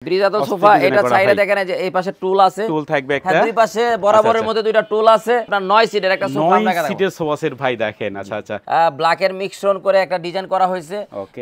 ব্রিজাতল sofa এটা চাইলে দেখেন যে এই পাশে টুল আছে, টুল থাকবে একটা, দুই পাশে বরাবরের মধ্যে দুইটা টুল আছে। আপনার 9 সিটের একটা সোফা আমরা দেখাবো। 9 সিটের সোফা সেট ভাই দেখেন। আচ্ছা আচ্ছা, ব্ল্যাক এর মিক্সন করে একটা ডিজাইন করা হয়েছে।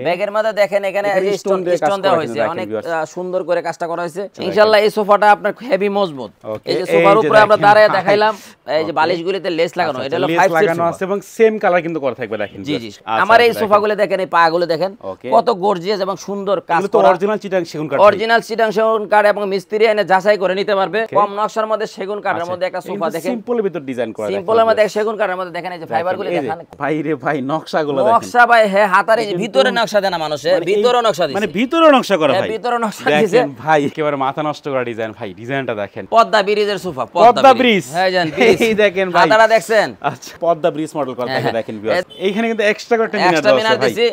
ব্যাগের মধ্যে দেখেন এখানে স্টোন দেওয়া হয়েছে, অনেক সুন্দর করে কাজটা করা হয়েছে। ইনশাআল্লাহ এই সোফাটা আপনার হেভি মজবুত। এই যে সোফার উপরে আমরা দাঁড়ায় দেখাইলাম, এই যে বালিশগুলিতে লেস লাগানো, এটা হলো 5 সিট আছে এবং সেম কালার কিন্তু করা থাকবে দেখেন। জি জি, আমার এই সোফাগুলো দেখেন, এই পাগুলো দেখেন কত গর্জিয়াস এবং সুন্দর কাজ করা। অরিজিনাল চিটাং সেগুন কাঠ, অরিজিনাল চিটাং সেগুন কাঠ এবং মিস্ত্রি এনে যাচাই করে নিতে পারবে। কম নকশার মধ্যে সেগুন কাঠের মধ্যে একটা সোফা দেখেন, সিম্পলের ভিতর ডিজাইন করা, সিম্পলের মধ্যে সেগুন কাঠের মধ্যে দেখেন এই যে ফাইবারগুলো দেখেন ভাই রে ভাই, নকশাগুলো দেখেন, নকশা ভাই হ্যাঁ, হাতারে ভিতরে নকশা দেনা মানুষে, ভিতরে নকশা দিছে, মানে ভিতরে নকশা করা ভাই, ভিতরে নকশা দিছে ভাই, একেবারে মাথা নষ্ট করা ডিজাইন ভাই। ডিজাইনটা দেখেন, পদ্মা ব্রিজের সোফা, পদ্মা ব্রিজ, হ্যাঁ জান ব্রিজ, এই দেখেন ভাই, হাতারা দেখছেন। আচ্ছা, পদ্মা ব্রিজ মডেল করা থাকে দেখেন ভিউয়ার্স। এইখানে কিন্তু এক্সট্রা করে মিনার দিছি,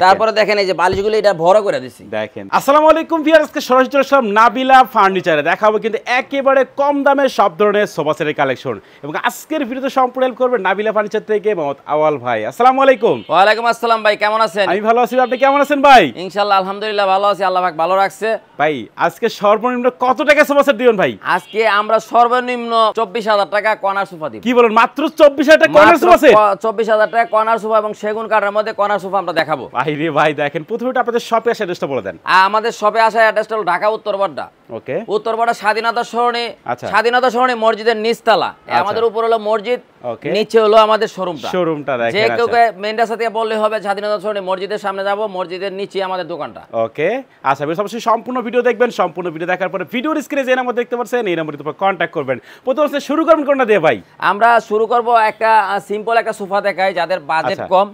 তারপরে দেখেন এই যে বালিশগুলো এটা ভরা করে দিছি দেখেন। আসসালামু আলাইকুম ভিউয়ার্স, আজকে সরাসরি আসলাম নাবিলা ফার্নিচারে, দেখাবো কিন্তু একেবারে কম দামে সব ধরনের সোফা সেটের কালেকশন। এবং আজকের ভিডিওতে সম্পূর্ণ হেল্প করবেন নাবিলা ফার্নিচার থেকে মোহাম্মদ আওয়াল ভাই। আসসালামু আলাইকুম। ওয়া আলাইকুম আসসালাম ভাই, কেমন আছেন? আমি ভালো আছি, আপনি কেমন আছেন ভাই? ইনশাআল্লাহ আলহামদুলিল্লাহ ভালো আছি, আল্লাহ পাক ভালো রাখছে। ভাই আজকে সর্বনিম্ন কত টাকা সোফা সেট দিবেন ভাই? আজকে আমরা সর্বনিম্ন 24000 টাকা কর্নার সোফা দিব। কি বলেন, মাত্র 24000 টাকা কর্নার সোফা সেট? 24000 টাকা কর্নার সোফা এবং সেগুন কাঠের মধ্যে কর্নার সোফা আমরা দেখাবো। ভাই রে ভাই দেখেন, প্রথমে আপনাদের শপে আসার অ্যাড্রেসটা বলে দেন। আমাদের শপে আসার অ্যাড্রেসটা হলো ঢাকা উত্তরপাড়া। ওকে, উত্তরপাড়া স্বাধীনতা সরণি, আচ্ছা, স্বাধীনতা সরণি মসজিদের নিচতলা। আমাদের উপর হলো মসজিদ, ওকে, নিচে হলো আমাদের শোরুমটা দেখেন। যে কেউ মেইন রাস্তা থেকে বললে হবে স্বাধীনতা সরণি মসজিদের সামনে যাব, মসজিদের নিচে আমাদের দোকানটা। ওকে, আচ্ছা, অবশ্যই সম্পূর্ণ ভিডিও দেখবেন। সম্পূর্ণ ভিডিও দেখার পরে ভিডিওর স্ক্রিনে যে নাম্বার দেখতে পাচ্ছেন এই নম্বরের উপর কন্টাক্ট করবেন। প্রথমে শুরু করবেন কোনটা দিয়ে ভাই? আমরা শুরু করব একটা সিম্পল একটা সোফা দেখাই, যাদের বাজেট কম,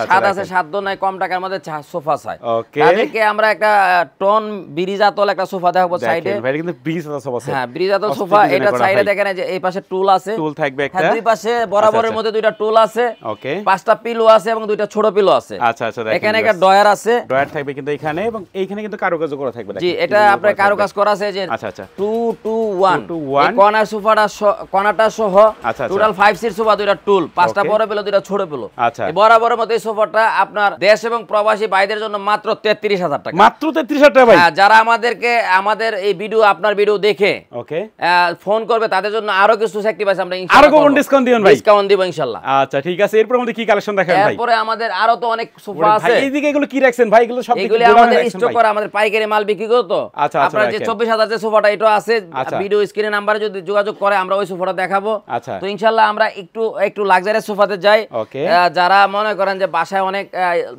স্বাদ আছে সাধ্য নাই, কম টাকার মধ্যে সোফা চাই, তাদেরকে আমরা একটা টন ব্রিজাতল একটা সোফা দেখাবো সাইডে। ভাই কিন্তু ব্রিজাতল সোফা, হ্যাঁ ব্রিজাতল সোফা এটা চাইলে দেখেন যে এই পাশে টুল আছে, টুল থাকবে একটা, দুই পাশে বরাবরের মধ্যে দুইটা টুল আছে, ওকে, 5টা পিলো আছে এবং দুইটা ছোট পিলো আছে। আচ্ছা আচ্ছা, দেখেন এখানে একটা ডয়ার আছে, ডয়ার থাকবে কিন্তু এখানে, এবং এইখানে কিন্তু কারুকাজ করা থাকবে। জি, এটা আপনার কারুকাজ করা আছে যে আচ্ছা আচ্ছা 2 to 1 এই কর্নার সোফাটা কর্নারটা সহ টোটাল 5 সিট সোফা, দুইটা টুল, 5টা বড় পিলো, দুইটা ছোট পিলো। আচ্ছা, এই বরাবরের মধ্যে এই সোফাটা আপনার দেশ এবং প্রবাসী ভাইদের জন্য মাত্র 33000 টাকা। মাত্র 33000 টাকা ভাই? হ্যাঁ, যারা আমাদের এই ভিডিও আপনার ভিডিও দেখে ওকে ফোন করবে তাদের জন্য আরো কিছু স্যাক্রিফাইস আমরা ইনশাআল্লাহ, আরো কোন ডিসকাউন্ট দিবেন ভাই? ডিসকাউন্ট দিব ইনশাআল্লাহ। আচ্ছা ঠিক আছে, এরপর আমাদের কি কালেকশন দেখাবেন ভাই? এরপরে আমাদের আরো তো অনেক সোফা আছে। ভাই এইদিকে এগুলো কি রাখছেন ভাই? এগুলো সব এগুলো আমাদের স্টক করা, আমাদের পাইকারি মাল বিক্রি করো তো। আচ্ছা, আপনারা যে 24000 যে সোফাটা এটা আছে, ভিডিও স্ক্রিনে নাম্বারে যদি যোগাযোগ করে আমরা ওই সোফাটা দেখাবো। আচ্ছা, তো ইনশাআল্লাহ আমরা একটু লাক্সারিয়াস সোফাতে যাই। যারা মনে করেন যে বাসায় অনেক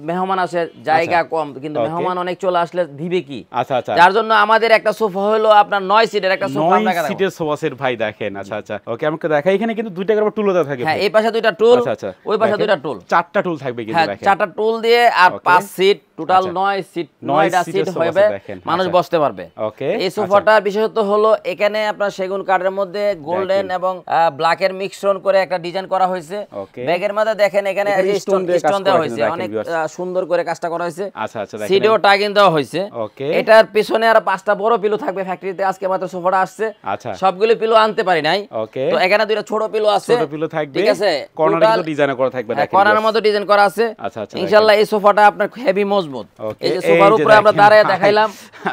মেহমান আসে, জায়গা কম, কিন্তু মেহমান অনেক চলে আসলে দিবে কি, আচ্ছা আচ্ছা, যার জন্য আমাদের একটা সোফা হলো আপনার 9 সিটের একটা সোফা আমরা দেখাবো। 9 সিটের সোফা সেট ভাই দেখেন। আচ্ছা আচ্ছা, ওকে, আমাকে দেখাই। এখানে কিন্তু দুইটা করে টুল দেওয়া থাকে। হ্যাঁ, এই পাশে দুইটা টুল, আচ্ছা আচ্ছা, ওই পাশে দুইটা টুল, 4টা টুল থাকবে কিন্তু দেখেন। 4টা টুল দিয়ে আর 5 সিট, টোটাল 9 সিট, 9টা সিট হবে, মানুষ বসতে পারবে। ওকে, এই সোফাটা বিশেষত হলো এখানে আপনার সেগুন কাঠের মধ্যে গোল্ডেন এবং ব্ল্যাক এর মিক্সন করে একটা ডিজাইন করা হয়েছে। ব্যাগের মধ্যে দেখেন এখানে স্টোন দেওয়া হয়েছে, অনেক সুন্দর করে কাজটা করা হয়েছে। আচ্ছা আচ্ছা, সিডিও টাগিন দেওয়া হয়েছে। এটার পিছনে আর 5টা বড় পিলো থাকবে ফ্যাক্টরিতে, আজকে মাত্র সোফাটা আসছে। আচ্ছা, সবগুলো পিলো আনতে পারি নাই, তো এখানে দুইটা ছোট পিলো আছে, ছোট পিলো থাকবে, ঠিক আছে, কর্নারে কিন্তু ডিজাইন করা থাকবে দেখেন, কর্নারের মধ্যে ডিজাইন করা আছে। আচ্ছা আচ্ছা, ইনশাআল্লাহ এই সোফাটা আপনার হেভি মজবুত। এই যে সোফার উপরে আমরা দাঁড়ায় দেখাইলাম,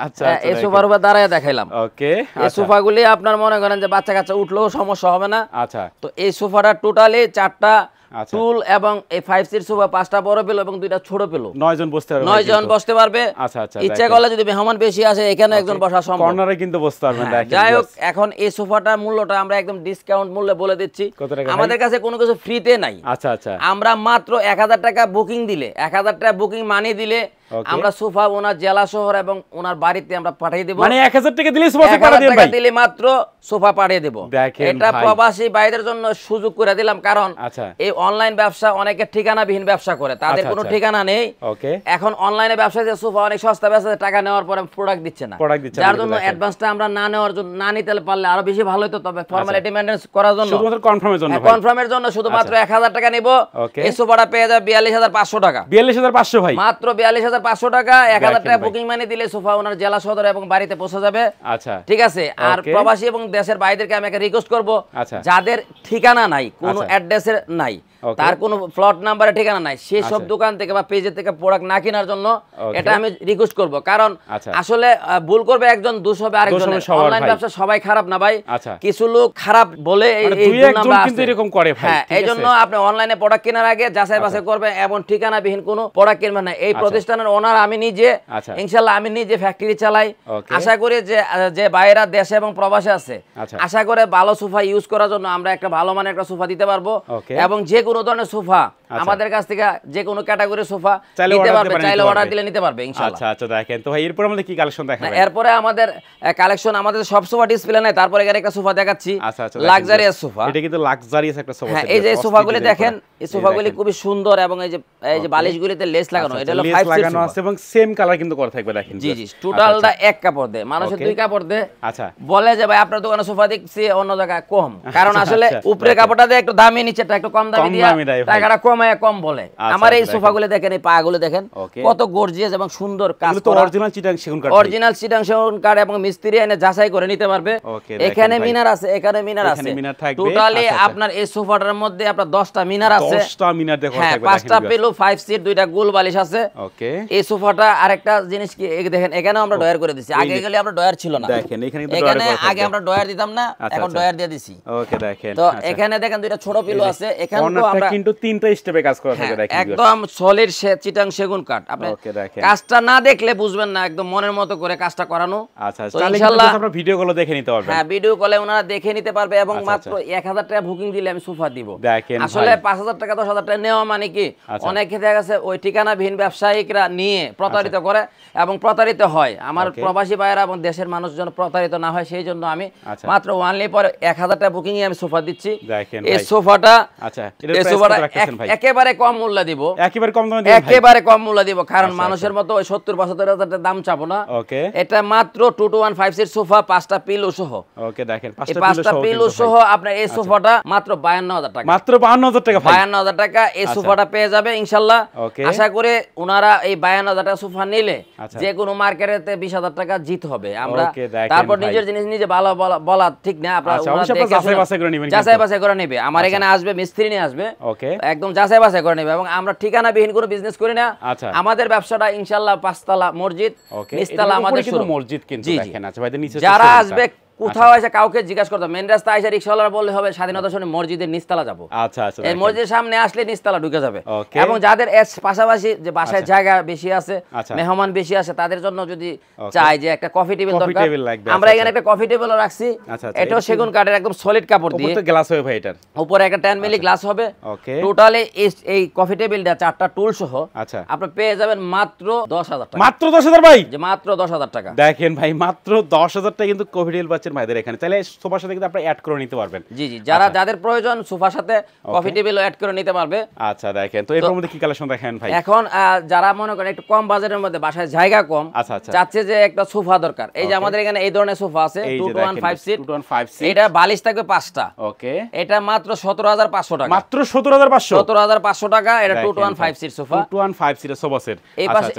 আচ্ছা এই সোফার উপরে দাঁড়ায় দেখাইলাম। ওকে, এই সোফাগুলি আপনার মনে করেন যে বাচ্চা কাচ্চা উঠলেও সমস্যা হবে না। আচ্ছা, তো এই সোফাটা টোটালি 4টা টুল এবং এই 5 সিট সোফা, 5টা বড় পিলো এবং 2টা ছোট পিলো, 9 জন বসতে পারবে, 9 জন বসতে পারবে। আচ্ছা আচ্ছা, ইচ্ছা করলে যদি মেহমান বেশি আসে এখানে একজন বসা সম্ভব, কর্নারে কিন্তু বসতে পারবেন দেখেন। যাই হোক, এখন এই সোফাটা মূল্যটা আমরা একদম ডিসকাউন্ট মূল্যে বলে দিচ্ছি। আমাদের কাছে কোনো কিছু ফ্রিতে নাই। আচ্ছা আচ্ছা, আমরা মাত্র 1000 টাকা বুকিং দিলে, 1000 টাকা বুকিং মানি দিলে আমরা সোফা ওনার জেলা শহর এবং ওনার বাড়িতে আমরা পাঠিয়ে দেব। মানে 1000 টাকা দিলে সোফা পাঠিয়ে দেব ভাই? দিলে মাত্র সোফা পাঠিয়ে দেব। এটা প্রবাসী ভাইদের জন্য সুযোগ করে দিলাম, কারণ এই অনলাইন ব্যবসা অনেকে ঠিকানাবিহীন ব্যবসা করে, তাদের কোনো ঠিকানা নেই। এখন অনলাইনে ব্যবসা যে সোফা অনেক সস্তা ব্যবসা, টাকা নেওয়ার পরে প্রোডাক্ট দিচ্ছে না, যার জন্য অ্যাডভান্সটা আমরা না নেওয়ার জন্য, না নিতে পারলে আরো বেশি ভালো হতো। তবে ফর্মালিটি মেইনটেইন করার জন্য, শুধুমাত্র কনফার্মের জন্য শুধুমাত্র 1000 টাকা নিব। এই সোফাটা পেয়ে যাবে 42500 টাকা। 42500 ভাই? মাত্র 42500 টাকা। 1000 টাকা বুকিং মানি দিলে সোফা ওনার জেলা সদর এবং বাড়িতে পৌঁছে যাবে। আচ্ছা, ঠিক আছে। আর প্রবাসী এবং দেশের বাইরেকে আমি একটা রিকোয়েস্ট করব, যাদের ঠিকানা নাই, কোনো অ্যাড্রেসের নাই, তার কোনো প্লট নাম্বারে ঠিকানা নাই, সেই সব দোকান থেকে বা পেজে থেকে প্রোডাক্ট না কেনার জন্য এটা আমি রিকোয়েস্ট করব। কারণ আসলে ভুল করবে একজন, দোষ হবে আরেকজন। অনলাইন ব্যবসা সবাই খারাপ না ভাই, কিছু লোক খারাপ বলে এই জন্য আমরা কিন্তু এরকম করে ভাই। হ্যাঁ, এইজন্য আপনি অনলাইনে প্রোডাক্ট কেনার আগে যাচাই বাছাই করবেন এবং ঠিকানাবিহীন কোনো প্রোডাক্ট কিনবেন না। এই প্রতিষ্ঠানের ওনার আমি নিজে, ইনশাআল্লাহ আমি নিজে ফ্যাক্টরি চালাই। আশা করি যে বাইরে দেশে এবং প্রবাসে আছে, আশা করে ভালো সোফা ইউজ করার জন্য আমরা একটা ভালো মানের একটা সোফা দিতে পারবো এবং যে কোনো ধরনের সোফা আমাদের কাছ থেকে যে কোনো ক্যাটাগরি সোফা নিতে পারবে, চাইলে অর্ডার দিলে নিতে পারবে ইনশাআল্লাহ। আচ্ছা আচ্ছা, দেখেন তো ভাই এরপর আমাদের কি কালেকশন দেখাবেন? এরপরে আমাদের কালেকশন, আমাদের সব সোফা ডিসপ্লে নাই, তারপরে এখানে একটা সোফা দেখাচ্ছি, লাক্সারিয়াস সোফা। এটা কিন্তু লাক্সারিয়াস একটা সোফা। হ্যাঁ, এই যে সোফাগুলি দেখেন, এই সোফাগুলি খুবই সুন্দর এবং এই যে বালিশগুলিতে লেস লাগানো, এটা হলো 5 সিট লাগানো আছে এবং সেম কালার কিন্তু করা থাকবে দেখেন। জি জি, টোটালটা এক কাপড় দেয়, মানুষের 2 কাপড় দেয়। আচ্ছা, বলে যে ভাই আপনার দোকানে সোফা দেখছি অন্য জায়গায় কম, কারণ আসলে উপরে কাপড়টা দিয়ে একটু দামি, নিচেটা একটু কম দামি দিয়া টাকাটা কম বলে। আমার এই সোফাগুলো দেখেন, এই পাগুলো দেখেন কত গর্জিয়াস এবং সুন্দর কাজ করা, অরিজিনাল চিটাং সেগুন কাঠ, অরিজিনাল চিটাং সেগুন কাঠ এবং মিস্ত্রি এনে যাচাই করে নিতে পারবে। এখানে মিনার আছে, এখানে মিনার আছে, টোটালি আপনার এই সোফাটার মধ্যে আপনার 10টা মিনার আছে, 10টা মিনার দেখো, হ্যাঁ 5টা পিলো, 5 সিট, 2টা গোল বালিশ আছে। ওকে, এই সোফাটা আরেকটা জিনিস কি দেখেন, এখানেও আমরা ডয়ার করে দিছি, আগে গেলে আমরা ডয়ার ছিল না, দেখেন এখানে আগে আমরা ডয়ার দিতাম না, এখন ডয়ার দিয়ে দিছি। ওকে, দেখেন তো এখানে দেখেন 2টা ছোট পিলো আছে, এখানেও আমরা কিন্তু 3টা স্টেপে কাজ করা থাকে দেখেন, একদম সলিড চিটাং সেগুন কাঠ। আপনি কাজটা না দেখলে বুঝবেন না, একদম মনের মতো করে কাজটা করানো। আচ্ছা, তাহলে ইনশাআল্লাহ আপনারা ভিডিও কলে দেখে নিতে পারবেন। হ্যাঁ, ভিডিও কলে ওনারা দেখে নিতে পারবে এবং মাত্র 1000 টাকা বুকিং দিলে আমি সোফা দিব। আসলে 5000 টাকা 10000 টাকা নেওয়া মানে কি, অনেক ক্ষেত্রে গেছে ওই ঠিকানাবিহীন ব্যবসায়িকরা নিয়ে প্রতারিত করে এবং প্রতারিত হয়। আমার প্রবাসী ভাইয়েরা এবং দেশের মানুষজন প্রতারিত না হয়, সেই জন্য আমি মাত্র ওয়ানলি পরে 1000 টাকা বুকিং এ আমি সোফা দিচ্ছি। এই সোফাটা একেবারে কম মূল্য দিব, একেবারে কম মূল্য দিব, কারণ মানুষের মতো ওই 70-75 হাজার দাম চাবো না। এটা মাত্র 2-1-5 সিট সোফা, 5টা পিলো সহ। ওকে, দেখেন 5টা পিলো সহ আপনার এই সোফাটা মাত্র 52000 টাকা, মাত্র 52000 টাকা, 52000 টাকা এই সোফাটা পেয়ে যাবে ইনশাআল্লাহ। আশা করি ওনারা এই 52000 টাকা সোফা নিলে যে কোনো মার্কেটেতে 20000 টাকা জিত হবে। আমরা তারপর নিজের জিনিস নিজে ভালো বলা ঠিক না, আপনারা যাচাই বাছাই করে নেবে। আমার এখানে আসবে, মিস্ত্রি নিয়ে আসবে, একদম যাচাই বাছাই করে নেবে এবং আমরা ঠিকানাবিহীন কোনো বিজনেস করি না। আমাদের ব্যবসাটা ইনশাআল্লাহ 5 তলা মসজিদ, নিচতলা আমাদের মসজিদ। কিন্তু দেখেন, আচ্ছা ভাই, নিচে যারা আসবে কোথাও এসে কাউকে জিজ্ঞাসা করতে, মেন রাস্তা এসে রিকশাওয়ালা বললে হবে স্বাধীনতা সৈনিক মসজিদের নিচতলা যাবো। আচ্ছা আচ্ছা, এই মসজিদের সামনে আসলে নিচতলা ঢুকে যাবে। এবং যাদের এর পাশাপাশি যে বাসায় জায়গা বেশি আছে, মেহমান বেশি আছে, তাদের জন্য যদি চাই যে একটা কফি টেবিল দরকার, আমরা এখানে একটা কফি টেবিলও রাখছি। এটাও সেগুন কাঠের একদম সলিড কাপড় দিয়ে, উপরে গ্লাস হবে ভাই, এটার উপরে একটা 10 মিলি গ্লাস হবে। টোটালি এই কফি টেবিলটা 4টা টুল সহ আপনি পেয়ে যাবেন মাত্র 10000 টাকা। মাত্র 10000 ভাই, যে মাত্র 10000 টাকা। দেখেন ভাই, মাত্র 10000 টাকা কিন্তু কফি টেবিল পাচ্ছেন ভাইদের এখানে। তাহলে সোফার সাথে কিন্তু আপনি অ্যাড করে নিতে পারবেন। জি জি, যাদের প্রয়োজন সোফার সাথে কফি টেবিলও অ্যাড করে নিতে পারবে। আচ্ছা, দেখেন তো এর মধ্যে কি কালেকশন দেখেন ভাই? এখন যারা মনে করেন একটু কম বাজেটের মধ্যে বাসায় জায়গা কম, চাচ্ছে যে একটা সোফা দরকার, এই যে আমাদের এখানে এই ধরনের সোফা আছে 2-1-5 সিট। এটা বালিশ থাকবে 5টা। ওকে, এটা মাত্র 17500 টাকা, মাত্র 17500 টাকা। এটা 2-1-5 সিট সোফা, 2-1-5 সিটের সোফা সেট।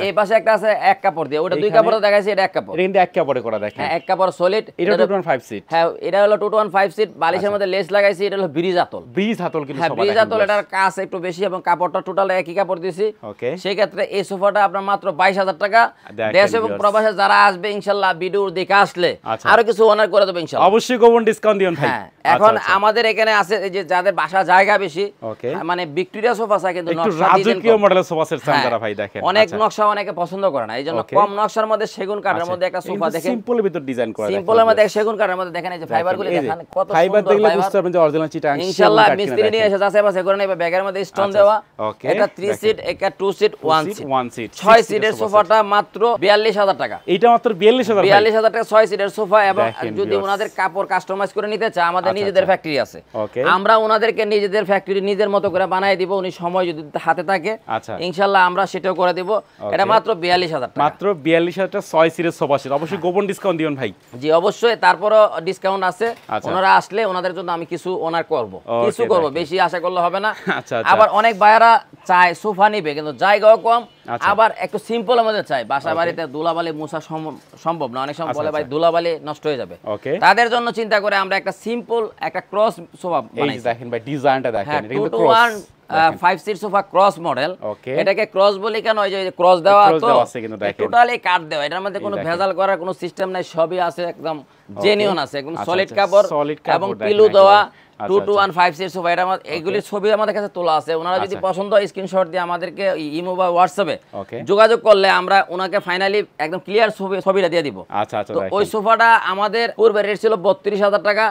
এই পাশে একটা আছে এক কাপড় দিয়ে, ওটা 2 কাপড়ে দেখাইছি, এটা এক কাপড়, এটা এক কাপড়ে করা দেখেন। হ্যাঁ, এক কাপড় সলিড, এটা 2-1-5 সিট। হ্যাঁ, এটা হলো 2-1-5 সিট, বালিশের মধ্যে লেস লাগাইছি, এটা হলো ব্রিজ হাতল। কিন্তু হ্যাঁ, ব্রিজ হাতল, এটার কাজ একটু বেশি এবং কাপড়টা টোটাল একই কাপড় দিয়েছি। ওকে, সেই ক্ষেত্রে এই সোফাটা আপনার মাত্র 22000 টাকা। দেশ এবং প্রবাসে যারা আসবে ইনশাআল্লাহ ভিডিও দেখে আসলে আরো কিছু অনার করে দেব ইনশাআল্লাহ, অবশ্যই গোপন ডিসকাউন্ট দিবেন ভাই। এখন আমাদের এখানে আছে এই যে যাদের বাসা জায়গা বেশি, মানে ভিক্টোরিয়া সোফা আছে কিন্তু নকশা রাজকীয় মডেলের সোফা সেট চান্দারা ভাই দেখেন, অনেক নকশা অনেকে পছন্দ করে না, এইজন্য কম নকশার মধ্যে সেগুন কাঠের মধ্যে একটা সোফা দেখেন, সিম্পলের ভিতর ডিজাইন করা, সিম্পলের মধ্যে সেগুন কাঠের মধ্যে দেখেন, এই যে ফাইবারগুলো দেখেন কত সুন্দর ফাইবার, দেখলে বুঝতে পারবেন যে অরিজিনাল চিটাং। ইনশাআল্লাহ মিস্ত্রি নিয়ে এসে যাচাই বাছাই করে নেবে, ব্যাগের মধ্যে স্টোন দেওয়া। এটা 3 সিট, এটা 2 সিট, 1 সিট, 6 সিটের সোফাটা মাত্র 42000 টাকা। এটা মাত্র 42000 টাকা 6 সিটের সোফা। এবং যদি ওনাদের কাপড় কাস্টমাইজ করে নিতে চায়, আমাদের নিজেদের ফ্যাক্টরি আছে, আমরা ওনাদেরকে নিজেদের ফ্যাক্টরি নিজের মতো করে বানাই দিব, উনি সময় যদি হাতে থাকে ইনশাআল্লাহ আমরা সেটাও করে দিব। এটা মাত্র 42000 টাকা, মাত্র 42000 টাকা 6 সিটের সোফা সেট। অবশ্যই গোপন ডিসকাউন্ট দিবেন ভাই। জি অবশ্যই, তারপরও ডিসকাউন্ট আছে, ওনারা আসলে ওনাদের জন্য আমি কিছু ওনার করব, কিছু করব, বেশি আশা করলে হবে না। আবার অনেক ভাইরা চায় সোফা নিবে কিন্তু জায়গাও কম, আবার একটু সিম্পলের মধ্যে চাই, বাসা বাড়িতে ধুলাবালি মোছা সম্ভব না, অনেক সময় বলে ভাই ধুলাবালি নষ্ট হয়ে যাবে, তাদের জন্য চিন্তা করে আমরা একটা সিম্পল একটা ক্রস সোফা বানাইছি। দেখেন ভাই, ডিজাইনটা দেখেন, এটা কিন্তু cross 5 seat sofa cross model. এটাকে ক্রস বলি কেন, ওই যে ক্রস দেওয়া তো টোটালি কাট দেওয়া, এটার মধ্যে কোনো ভেজাল করার কোনো সিস্টেম নাই, সবই আছে একদম জেনুইন আছে, একদম সলিড কাপড় এবং পিলো দেওয়া 2 to 1 5 সিট সোফা। এইগুলির ছবি আমাদের কাছে তোলা আছে, ওনারা যদি পছন্দ হয় স্ক্রিনশট দিয়ে আমাদেরকে ইমো বা হোয়াটসঅ্যাপে যোগাযোগ করলে আমরা ওনাকে ফাইনালি একদম ক্লিয়ার ছবিটা দিয়ে দিব। তো ওই সোফাটা আমাদের পূর্বে রেট ছিল 32,000 টাকা।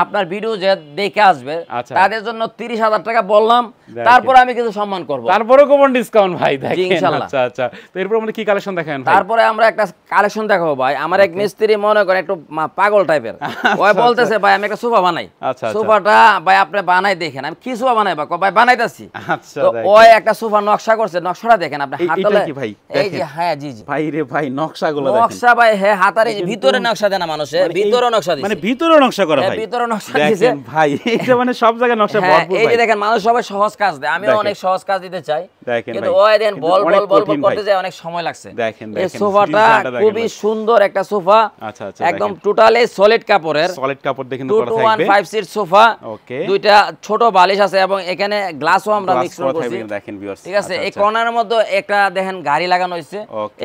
আপনার ভিডিও যে দেখে আসবে তাদের জন্য 30,000 টাকা বললাম, তারপরে আমি কিছু সম্মান করব, তারপরে কোন ডিসকাউন্ট ভাই দেখেন। ইনশাআল্লাহ। আচ্ছা তো এরপর আমরা কি কালেকশন দেখাবেন ভাই? তারপরে আমরা একটা কালেকশন দেখাবো ভাই। আমার এক মিস্ত্রি মনে করে একটু পাগল টাইপের, ওই বলতেছে ভাই আমি একটা সোফা বানাই। সোফাটা ভাই আপনি বানাই দেখেন। আমি কি সোফা বানাইবা? ভাই বানাইতাছি। তো ওই একটা সোফা নকশা করছে, নকশাটা দেখেন আপনি হাতলে। এই যে হ্যাঁ জি জি ভাই রে ভাই নকশাগুলো দেখেন। নকশা ভাই হ্যাঁ হাতার এই যে ভিতরে নকশা দেন মানুষে, ভিতরে নকশা দিছে, মানে ভিতরে নকশা করা ভাই, ভিতরে নকশা দিছে ভাই। এটা মানে সব জায়গায় নকশা ভরপুর ভাই। এই যে দেখেন মানুষ সবাই সহজ কাজ দেয়, আমিও অনেক সহজ কাজ দিতে চাই, কিন্তু ওই দেন বল বল বল করতে যায় অনেক সময় লাগছে। এই সোফাটা খুবই সুন্দর একটা সোফা, একদম টোটালি সলিড কাপড়ের, সলিড কাপড় দেখেন করা থাকবে। 2 সিট সোফা, দুইটা ছোট বালিশ আছে এবং এখানে গ্লাসও আমরা মিক্স করছি দেখেন ভিউয়ার্স। ঠিক আছে। এই কর্নারের মধ্যে একটা দেখেন গাড়ি লাগানো হয়েছে,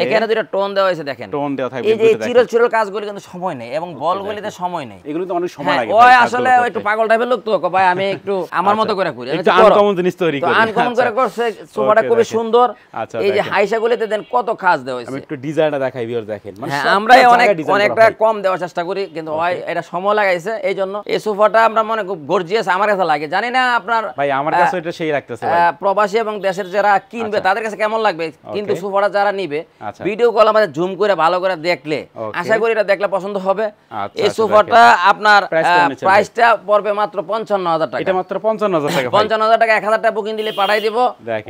এখানে দুইটা টোন দেওয়া হয়েছে দেখেন, টোন দেওয়া থাকবে। এই যে চিরল চিরল কাজগুলো কিন্তু সময় নেই এবং বলগুলিতে সময় নেই, এগুলো তো অনেক সময় লাগে। ওই আসলে একটু পাগল টাইপের লোক তো, ভাই আমি একটু আমার মতো করে করি, একটু আনকমন জিনিস তৈরি করি, আনকমন করে করছে। সোফাটা খুবই সুন্দর। এই যে হাইসাগুলিতে দেন কত কাজ দেওয়া হয়েছে, আমি একটু ডিজাইনটা দেখাই ভিউয়ার্স দেখেন। মানে আমরা অনেকটা কম দেওয়ার চেষ্টা করি, কিন্তু ভাই এটা সময় লাগাইছে, এইজন্য এই সোফাটা আমরা মনে খুব গর্জিয়াস আমার কাছে লাগে। জানি না আপনার ভাই আমার কাছে এটা সেই লাগতেছে ভাই, প্রবাসী এবং দেশের যারা কিনবে তাদের কাছে কেমন লাগবে, কিন্তু সোফাটা যারা নিবে ভিডিও কল আমাদের জুম করে ভালো করে দেখলে আশা করি এটা দেখলে পছন্দ হবে। এই সোফাটা আপনার প্রাইসটা পড়বে মাত্র 55,000 টাকা। এটা মাত্র 55,000 টাকা। 55,000 টাকা, 1,000 টাকা বুকিং দিলে পাঠাই দিব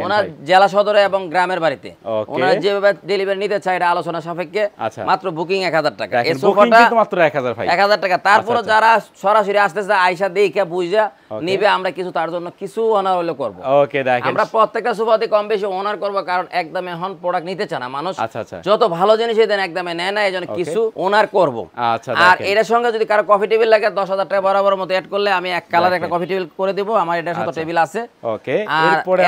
ওনার জেলা সদরে এবং গ্রামের বাড়িতে। ওনার যেভাবে ডেলিভারি নিতে চাই এটা আলোচনা সাপেক্ষে, মাত্র বুকিং 1,000 টাকা। এই সোফাটা মাত্র 1,000 ভাই, 1,000 টাকা। তারপরে যারা সরাসরি আসতেছে আয়শা দেখে বুঝা নিবে, আমরা কিছু তার জন্য কিছু অনার হলে করব। ওকে দেখেন আমরা প্রত্যেকটা সোফাতে কম বেশি অনার করব, কারণ একদমে এখন প্রোডাক্ট নিতে চায় না মানুষ। যত ভালো জিনিসই দেন একদমে নেয় না, এইজন্য কিছু অনার করব। আর এর সঙ্গে যদি কারো কফি টেবিল লাগে 10,000 টাকা বরাবর মতো এড করলে আমি এক কালার একটা কফি টেবিল করে দেব, আমার এটার সাথে টেবিল আছে। ওকে,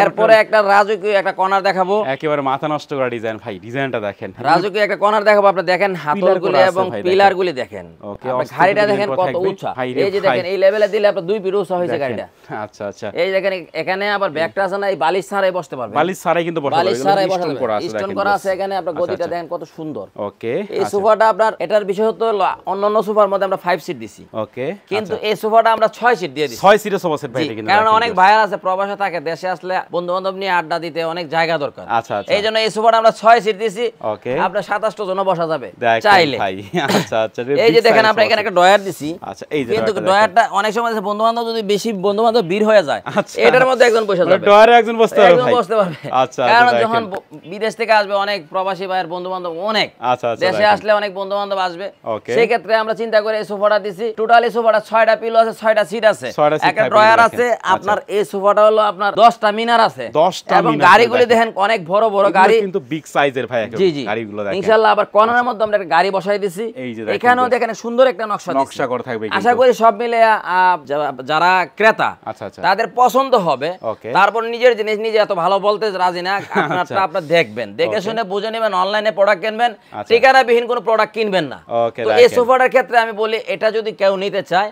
এরপরে একটা রাজকীয় একটা কর্নার দেখাবো, একেবারে মাথা নষ্ট করা ডিজাইন ভাই, ডিজাইনটা দেখেন। রাজকীয় একটা কর্নার দেখাবো, আপনি দেখেন হাতলগুলি এবং পিলারগুলি দেখেন, আপনি গাড়িটা দেখেন কত উঁচা। এই যে দেখেন এই লেভেলে দিলে আপনার 2 ফিট উঁচা হয়েছে গাড়িটা। আচ্ছা আচ্ছা, এই দেখেন এখানে আবার ব্যাগটা আছে না, এই বালিশ ছাড়াই বসতে পারবেন, বালিশ ছাড়াই কিন্তু বসতে পারবেন, বালিশ ছাড়াই বসতে পারবেন, স্টোন করা আছে এখানে। আপনার গদিটা দেখেন কত সুন্দর। ওকে, এই সোফাটা আপনার এটার বিষয় হলো অন্যান্য সোফার মধ্যে আমরা 5 সিট দিছি। ওকে, কিন্তু এই সোফাটা আমরা 6 সিট দিয়ে দিছি। 6 সিটের সোফা সেট ভাই, কিন্তু কারণ অনেক ভাইয়ার আছে প্রবাসে থাকে, দেশে আসলে বন্ধু বান্ধব নিয়ে আড্ডা দিতে অনেক জায়গা দরকার। আচ্ছা আচ্ছা, এইজন্য এই সোফাটা আমরা 6 সিট দিছি। ওকে, আপনার 27 জন বসা যাবে চাইলে ভাই। আচ্ছা আচ্ছা, এই যে দেখেন আমরা এখানে একটা ডয়ার দিছি। আচ্ছা, এই যে কিন্তু ডয়ারটা অনেক সময় আছে বন্ধু বান্ধব যদি বেশি বন্ধু বান্ধব ভিড় হয়ে যায়, এটার মধ্যে একজন বসে যাবে, ডয়ারে একজন বসতে পারবে ভাই, বসতে পারবে। আচ্ছা, কারণ যখন বিদেশ থেকে আসবে অনেক প্রবাসী ভাইয়ের বন্ধু বান্ধব অনেক, দেশে আসলে অনেক বন্ধু বান্ধব আসবে, সেই ক্ষেত্রে আমরা চিন্তা করে এই সোফাটা দিছি। টোটালি সোফাটা 6টা পিলো আছে, 6টা সিট আছে, একটা ড্রয়ার আছে। আপনার এই সোফাটা হলো আপনার 10টা মিনার আছে, এবং গাড়িগুলি দেখেন অনেক বড় বড় গাড়ি, কিন্তু বিগ সাইজের ভাই গাড়িগুলো দেখেন। ইনশাআল্লাহ আবার কর্নারের মধ্যে আমরা একটা গাড়ি বসাই দিছি, এখানেও দেখেন সুন্দর একটা নকশা করা থাকবে। আশা করি সব মিলে যারা ক্রেতা তাদের পছন্দ হবে। তারপর নিজের জিনিস নিজে এত ভালো বলতে রাজি না, আপনারটা আপনারা দেখবেন, দেখে শুনে বুঝে নেবেন, অনলাইনে প্রোডাক্ট কিনবেন, ঠিকানাবিহীন কোনো প্রোডাক্ট কিনবেন না। তো এই সোফাটার ক্ষেত্রে আমি বলি এটা যদি কেউ নিতে চায়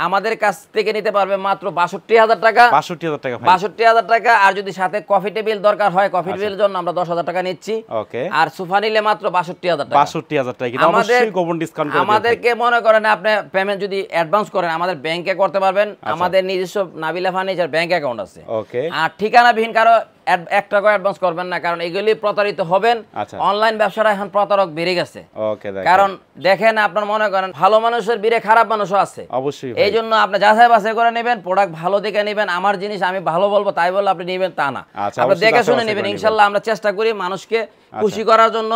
আমাদের কাছ থেকে নিতে পারবে মাত্র 62,000 টাকা। 62,000 টাকা, 62,000 টাকা। আর যদি সাথে কফি টেবিল দরকার হয়, কফি টেবিলের জন্য আমরা 10,000 টাকা নিচ্ছি। আর সোফা নিলে মাত্র 62,000 টাকা। 62,000 টাকা, কিন্তু অবশ্যই গোপন ডিসকাউন্ট করে আমাদেরকে মনে করেন আপনি পেমেন্ট যদি অ্যাডভান্স করেন আমাদের ব্যাংকে করতে পারবেন। আমাদের নিজস্ব নাবিলা ফার্নিচার ব্যাংক অ্যাকাউন্ট আছে। আর ঠিকানাবিহীন কারো 1 টাকা অ্যাডভান্স করবেন না, কারণ এগুলি প্রতারিত হবেন। অনলাইন ব্যবসাটা এখন প্রতারক বেড়ে গেছে, কারণ দেখেন আপনার মনে করেন ভালো মানুষের ভিড়ে খারাপ মানুষও আছে অবশ্যই। এই জন্য আপনি যাচাই বাছাই করে নেবেন, প্রোডাক্ট ভালো দেখে নেবেন। আমার জিনিস আমি ভালো বলবো তাই বলে আপনি নেবেন তা না, আপনি দেখে শুনে নেবেন। ইনশাআল্লাহ আমরা চেষ্টা করি মানুষকে খুশি করার জন্য।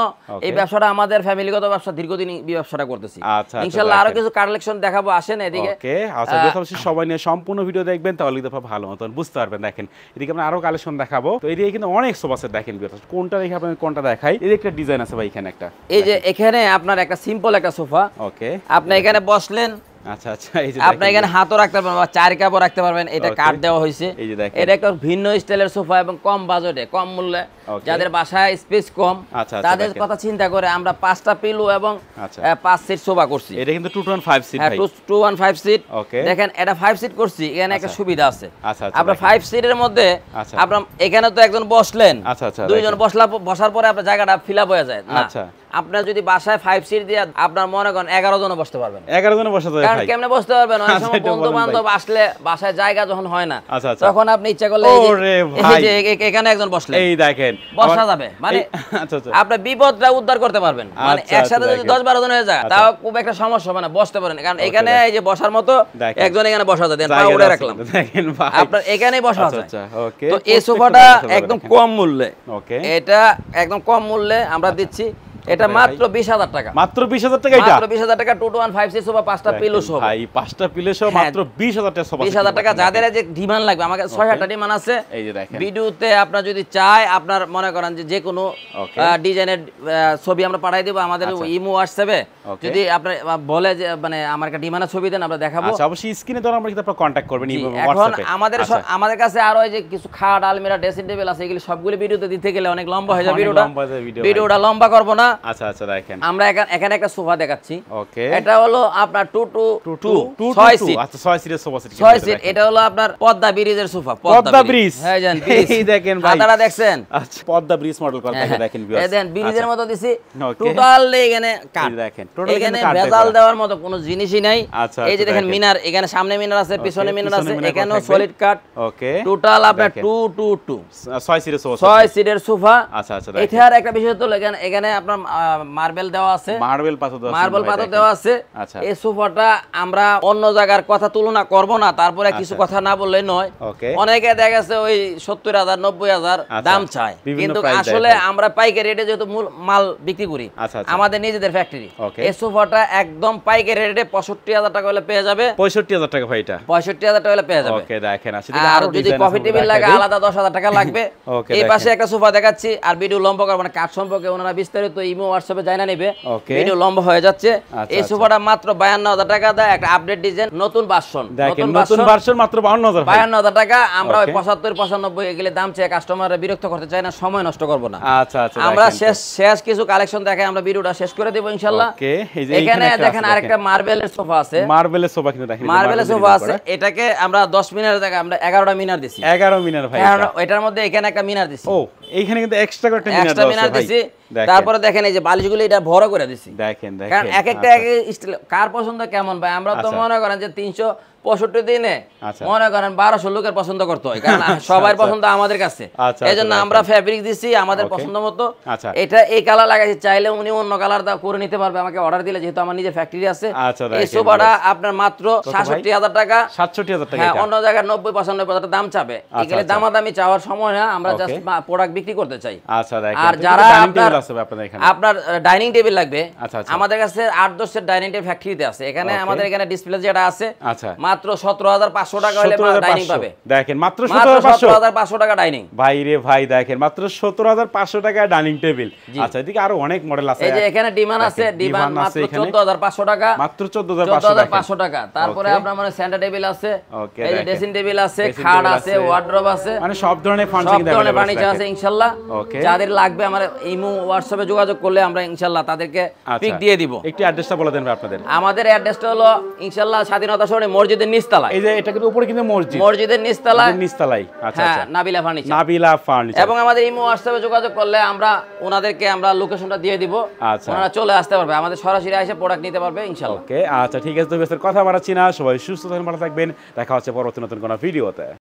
এই ব্যবসাটা আমাদের ফ্যামিলিগত ব্যবসা, দীর্ঘদিন এই ব্যবসাটা করতেছি। ইনশাআল্লাহ আরো কিছু কালেকশন দেখাবো, আসেন এদিকে। ওকে, আচ্ছা, যথাবশ্যই সবাই নিয়ে সম্পূর্ণ ভিডিও দেখবেন, তাহলে কিন্তু ভালো মতন বুঝতে পারবেন। দেখেন এদিকে আমরা আরো কালেকশন দেখাবো। তো এদিকে কিন্তু অনেক সোফা সেট দেখেন, কোনটা দেখে আপনাদের কোনটা দেখাই। এই একটা ডিজাইন আছে ভাই এখানে একটা, এই যে এখানে আপনার একটা সিম্পল একটা সোফা। ওকে, আপনি এখানে বসলেন, আচ্ছা আচ্ছা, এই যে আপনি এখানে হাতও রাখতে পারবেন বা চার কাপও রাখতে পারবেন, এটা কাঠ দেওয়া হয়েছে। এই যে দেখেন, এটা একটা ভিন্ন স্টাইলের সোফা এবং কম বাজেটে, কম মূল্যে, যাদের বাসায় স্পেস কম তাদের কথা চিন্তা করে আমরা 5টা পিলো এবং 5 সিট সোফা করছি। এটা কিন্তু 215 সিট ভাই, 215 সিট। দেখেন এটা 5 সিট করছি, এখানে একটা সুবিধা আছে। আপনার 5 সিটের মধ্যে আপনার এখানে তো একজন বসলেন, দুইজন বসার পরে আপনার জায়গাটা ফিল আপ হয়ে যায় না। আপনার যদি বাসায় 5 সিট দিয়ে আপনার মনে করেন 11 জন বসতে পারবেন। 11 জন বসতে পারবেন, কারণ কেমনে বসতে পারবেন, অনেক সময় বন্ধু বান্ধব আসলে বাসায় জায়গা যখন হয় না, তখন আপনি ইচ্ছা করলে এই যে এখানে একজন বসলেন, এই দেখেন বসা যাবে, মানে আপনি বিপদটা উদ্ধার করতে পারবেন। মানে একসাথে যদি 10-12 জন হয়ে যায় তাও খুব একটা সমস্যা হবে না, বসতে পারেন। কারণ এখানে এই যে বসার মতো একজন এখানে বসা যায়, পা উঠে রাখলাম, দেখেন ভাই আপনার এখানেই বসা যায়। ওকে, তো এই সোফাটা একদম কম মূল্যে, এটা একদম কম মূল্যে আমরা দিচ্ছি। এটা মাত্র 20,000 টাকা, মাত্র 20,000 টাকা। এটা মাত্র 20,000 টাকা, 215 সিট সোফা, 5টা পিলো সোফা ভাই, 5টা পিলো সোফা মাত্র 20,000 টাকা সোফা। 20,000 টাকা। যাদের যে ডিমান্ড লাগবে, আমাকে 6-7টা ডিমান্ড আছে। এই যে দেখেন, ভিডিওতে আপনার যদি চায়, আপনার মনে করেন যে কোনো ডিজাইনের ছবি আমরা পাঠিয়ে দেব আমাদের ইমো হোয়াটসঅ্যাপে। যদি আপনি বলে যে মানে আমার একটা ডিমান্ডের ছবি দেন, আমরা দেখাবো। আচ্ছা, অবশ্যই স্ক্রিনে দেওয়া নাম্বারে কিন্তু আপনারা কন্টাক্ট করবেন ইমো এখন আমাদের কাছে আরো এই যে কিছু খাট, আলমিরা, ড্রেসিং টেবিল আছে, এগুলো সবগুলো ভিডিওতে দিতে গেলে অনেক লম্বা হয়ে যাবে ভিডিওটা লম্বা করব না। আচ্ছা আচ্ছা, দেখেন আমরা এখানে একটা সোফা দেখাচ্ছি। ওকে, এটা হলো আপনার 6 সিট। আচ্ছা, 6 সিটের সোফা, 6 সিট। এটা হলো আপনার পদ্মা ব্রিজের সোফা। পদ্মা ব্রিজ, হ্যাঁ জান, এই দেখেন ভাই, আপনারা দেখছেন? আচ্ছা, পদ্মা ব্রিজ মডেল করা থাকে, দেখেন ভিউয়ার্স, এই দেখেন ব্রিজের মতো দিছি। টোটাল এখানে কাট, দেখেন এখানে ভেজাল দেওয়ার মতো কোনো জিনিসই নাই। এই যে দেখেন মিনার, এখানে সামনে মিনার আছে, পিছনে মিনার আছে, এখানেও সলিড কাট। ওকে, টোটাল আপনার 222 6 সিটের সোফা, 6 সিটের সোফা। আচ্ছা আচ্ছা, এটার একটা বিষয় তো এখানে আপনার মার্বেল দেওয়া আছে, মার্বেল পাথর দেওয়া আছে। এই সোফাটা আমরা অন্য জায়গার কথা তুলনা করব না, তারপরে কিছু কথা না বললে নয়। অনেকে দেখা গেছে ওই 70,000 90,000 দাম চায়, কিন্তু আসলে আমরা পাইকারি রেটে যেহেতু মাল বিক্রি করি, আমাদের নিজেদের ফ্যাক্টরি, এই সোফাটা একদম পাইকারি রেটে 65,000 টাকা হলে পেয়ে যাবে। 65,000 টাকা ভাই, এটা 65,000 টাকা হলে পেয়ে যাবে। ওকে, দেখেন আর যদি কফি টেবিল লাগে আলাদা 10,000 টাকা লাগবে। এই পাশে একটা সোফা দেখাচ্ছি, আর ভিডিও লম্বা করব না, কাঠ সম্পর্কে ওনারা বিস্তারিত ইমো হোয়াটসঅ্যাপে জানা নেবে। ভিডিও লম্বা হয়ে যাচ্ছে। এই সোফাটা মাত্র 52,000 টাকা দেয়, একটা আপডেট ডিজাইন, নতুন ভার্সন, নতুন ভার্সন মাত্র 52,000 টাকা। আমরা ওই 75-95 এগুলো দাম চেয়ে কাস্টমাররা বিরক্ত করতে চাই না, সময় নষ্ট করব না। আচ্ছা আচ্ছা, আমরা শেষ কিছু কালেকশন দেখাই, আমরা ভিডিওটা শেষ করে দেব ইনশাআল্লাহ। এখানে দেখেন আরেকটা মার্বেলের সোফা আছে, মার্বেলের সোফা কিন্তু দেখেন, মার্বেলের সোফা আছে। এটাকে আমরা 10 মিনার জায়গায় আমরা 11টা মিনার দিছি। 11 মিনার ভাই, এটার মধ্যে এখানে একটা মিনার দিছি। ও, এইখানে কিন্তু এক্সট্রা একটা মিনার দিছি। তারপরে দেখেন এই যে বালিশগুলো এটা বড় করে দিছি, দেখেন কারণ এক একটা স্টাইল কার পছন্দ কেমন ভাই। আমরা তো মনে করেন যে 365 দিনে মনে করেন 1200 লোকের পছন্দ করতে হয়, কারণ সবার পছন্দ আমাদের কাছে। এইজন্য আমরা ফেব্রিক দিছি আমাদের পছন্দ মতো। এটা এই কালার লাগাইছি, চাইলে উনি অন্য কালার দা করে নিতে পারবে, আমাকে অর্ডার দিলে, যেহেতু আমার নিজের ফ্যাক্টরি আছে। এই সোফাটা আপনার মাত্র 67,000 টাকা। 67,000 টাকা। হ্যাঁ, অন্য জায়গায় 90-95,000 দাম চাবে, এগুলো দামাদামি চাওয়ার সময় না, আমরা জাস্ট প্রোডাক্ট বিক্রি করতে চাই। আচ্ছা, দেখেন, আর যারা আপনার ডাইনিং টেবিল লাগবে, আমাদের কাছে 8-10 সেট ডাইনিং টেবিল ফ্যাক্টরিতে আছে। এখানে আমাদের এখানে ডিসপ্লে যেটা আছে, মাত্র 17,500 টাকা হলে ডাইনিং পাবে। দেখেন মাত্র 17,500 টাকা ডাইনিং। ভাই রে ভাই, দেখেন মাত্র 17,500 টাকা ডাইনিং টেবিল। আচ্ছা, এদিকে আরো অনেক মডেল আছে। এই যে এখানে ডিমান্ড আছে, ডিমান্ড মাত্র 14,500 টাকা, মাত্র 14,500 টাকা। তারপরে আপনার মানে সেন্টার টেবিল আছে, এই যে ড্রেসিং টেবিল আছে, খাট আছে, ওয়ার্ড্রপ আছে, মানে সব ধরনের ফার্নিচার আছে ইনশাআল্লাহ। যাদের লাগবে আমার ইমো হোয়াটসঅ্যাপে যোগাযোগ করলে আমরা ইনশাআল্লাহ তাদেরকে পিক দিয়ে দিব। একটু অ্যাড্রেসটা বলে দেন আপনাদের। আমাদের অ্যাড্রেসটা হলো ইনশাআল্লাহ স্বাধীনতা সরণি মসজিদের নিচতলায়। এই যে এটা কিন্তু উপরে কিন্তু মসজিদের নিচতলায়। আচ্ছা আচ্ছা, নাবিলা ফার্নিচার। এবং আমাদের ইমো হোয়াটসঅ্যাপে যোগাযোগ করলে আমরা ওনাদেরকে আমরা লোকেশনটা দিয়ে দিব, ওনারা চলে আসতে পারবে, আমাদের সরাসরি এসে প্রোডাক্ট নিতে পারবে ইনশাআল্লাহ। ওকে, আচ্ছা ঠিক আছে, তো বেশ কথা বাড়াচ্ছি না, সবাই সুস্থ থাকবেন, ভালো থাকবেন, দেখা হচ্ছে পরবর্তী নতুন কোনো ভিডিওতে।